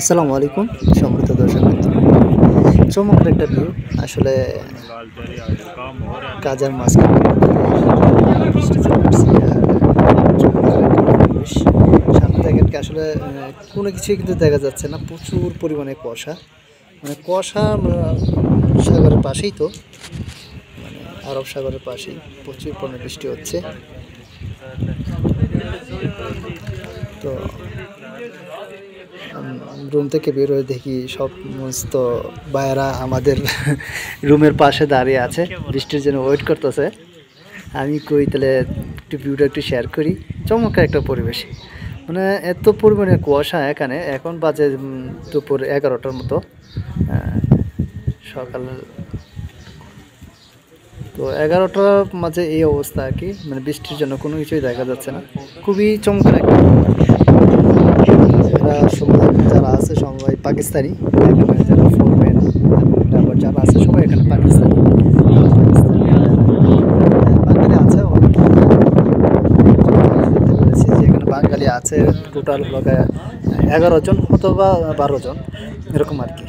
আসসালামু আলাইকুম সম্মানিত দর্শক চমৎকার একটা ভিউ আসলে কাজার মাঝখানে সামনে দেখেন কি আসলে কোনো কিছুই কিন্তু দেখা যাচ্ছে না, প্রচুর পরিমাণে কুয়াশা, মানে কুয়াশা সাগরের পাশেই তো, মানে আরব সাগরের পাশেই প্রচুর পরিমাণে বৃষ্টি হচ্ছে। তো রুম থেকে বের হয়ে দেখি সমস্ত ভাইয়েরা আমাদের রুমের পাশে দাঁড়িয়ে আছে, বৃষ্টির জন্য ওয়েট করতেছে। আমি কই তাহলে একটু ভিউটা একটু শেয়ার করি। চমৎকার একটা পরিবেশ, মানে এত পরিমাণে কুয়াশা এখানে। এখন বাজে দুপুর 11টার মতো সকাল। তো 11টার মাঝে এই অবস্থা আর কি, মানে বৃষ্টির জন্য কোনো কিছুই দেখা যাচ্ছে না। খুবই চমৎকার একটা, এরা সবাই যারা আছে সবাই পাকিস্তানি, এখানে যারা ফোরম্যান লেবার যারা আছে সবাই এখানে পাকিস্তানি। বাঙালি আছে দেখতে পেরেছি যে এখানে বাঙালি আছে টোটাল 11 জন অথবা 12 জন এরকম আর কি।